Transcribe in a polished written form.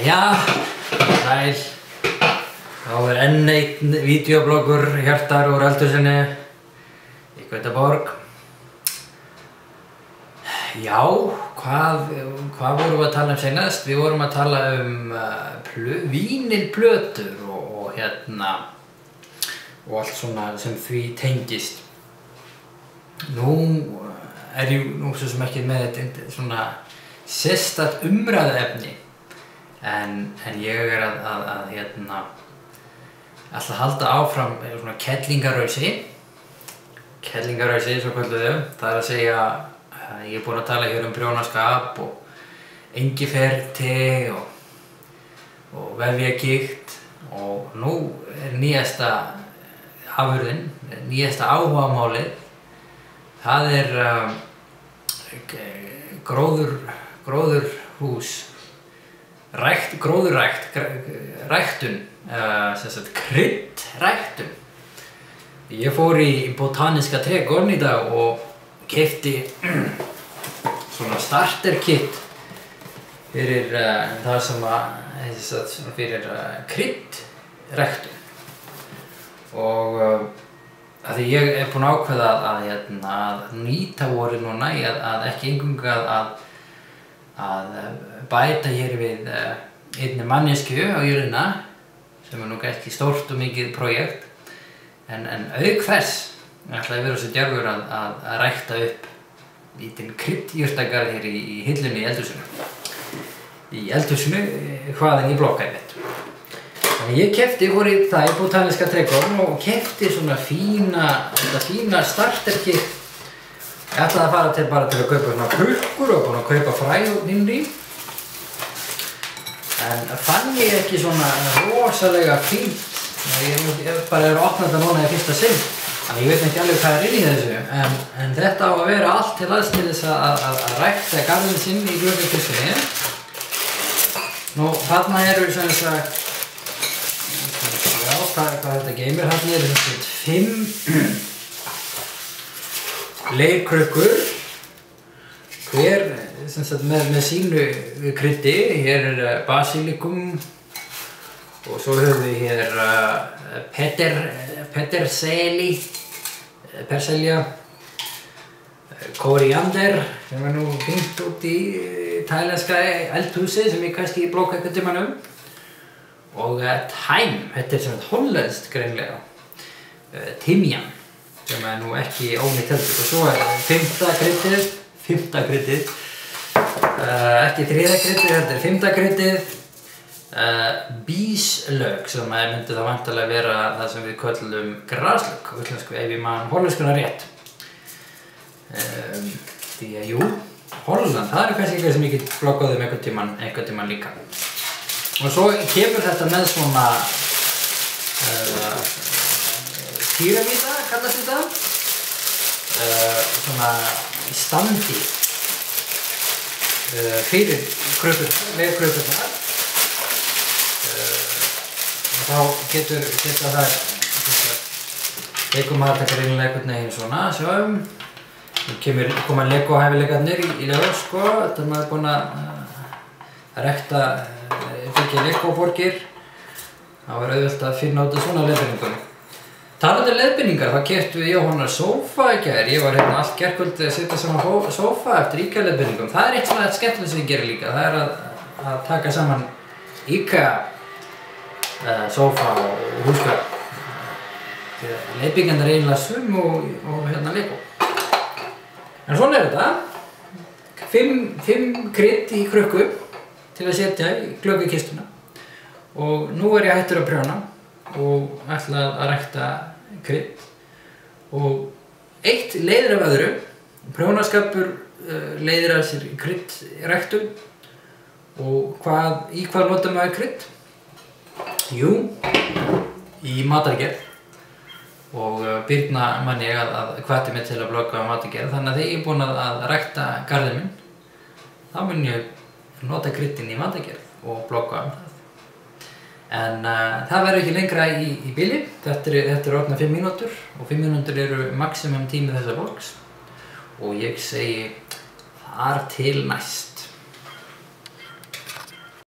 Já, sæl. Þá enn einn vídeobloggur Hjartar úr eldhúsinu í Gautaborg. Já, hvað vorum við að tala seinast? Við vorum að tala vínilplötur og allt svona sem því tengist. Nú er ég svo sem ekki með þetta svona sérstakt umræðuefni, en ég er að halda áfram svona kellingarausi, svo kölluðu. Það er að segja, ég er búinn að tala hér prjónaskap og engiferti og vefjagigt, og nú er nýjasta afurðin, nýjasta áhugamálið. Það er gróðurhús, ræktun, kryddræktun. Ég fór í Botaniska trédgården í dag og keypti svona starter kit fyrir það sem fyrir kryddræktun. Og af því ég er búinn að ákveða að nýta vorið núna í að ekki eingöngu að bæta hér við einni manneskju á jörðina, sem er nú ekki stórt og mikið projekt, en auk þess ætla ég að vera svo djarfur að rækta upp lítinn kryddjurtagarð hér í hillunni í eldhúsinu. Í eldhúsinu hvaðan ég blokkaði mitt. Þannig ég fór í það í Botaniska trédgården og keypti svona fína starterkit. Ég ætlaði að fara bara til að kaupa svona krukkur og búinn að kaupa fræ innri. En fann ég ekki svona rosalega fínt. Ég bara er að opna þetta núna í fyrsta sinn. Þannig ég veit ekki alveg hvað er inn í þessu. En þetta á að vera allt til aðeins til þess að rækta garðinn sinn í gluggakistunni. Nú, þarna eru sem sagt, hvað þetta geymir, þarna eru 5 leirkrukkur, hver sem sagt með sínu kryddi. Hér er basilikum og svo höfum við hér perselja, kóríander sem er nú fínt út í tælenska eldhúsi sem ég kannski blokka einhvern tímann og thyme, þetta er sem hollenskt greinlega, timjan, sem er nú ekki ónýtt heldur. Og svo er 5. kryddið, ekki 3. kryddið heldur, 5. kryddið, bíslauk, sem myndi það væntanlega vera það sem við köllum graslauk á íslensku, ef ég man hollenskuna rétt. Því að jú, Holland, það er kannski eitthvað sem ég get blokkað einhvern tímann líka. Og svo kemur þetta með svona píramída, kallast þetta, svona standi fyrir leirkrukkurnar. Og þá geta það, tekur maður þetta greinilega einhvern veginn svona, sjáum. Nú koma Lego-hæfileikarnir í ljós, sko. Þetta er maður búinn að rækta byggja Lego-borgir. Það var auðvelt að finna út af svona leiðbeiningum. Talandi leiðbeiningar, þá keyptum við Jóhanna sófa í gær. Ég var hérna allt gærkvöldið að sitja saman sófa eftir IKEA-leiðbeiningum. Það er eitt svona skemmtilegt sem ég gerir líka. Það er að taka saman IKEA sófa og húsgagn. Leiðbeiningarnar er eiginlega sömu og Lego. En svona er þetta. 5 krydd í krukku til að setja í gluggakistuna. Og nú er ég hættur að prjóna og ætla að rækta krydd. Og eitt leiðir af öðru. Prjónaskapur leiðir af sér kryddræktun. Og í hvað notar maður krydd? Jú, í matargerð. Og Birna man ég að hvatti mig til að blogga á matargerð. Þannig að þegar ég er búinn að rækta garðinn minn, þá mun ég nota kryddin í matargerð og blogga það. En það verður ekki lengra í bili. Þetta er orðnar 5 mínútur og 5 mínútur eru maximum tími þessa vlogs. Og ég segi þar til næst.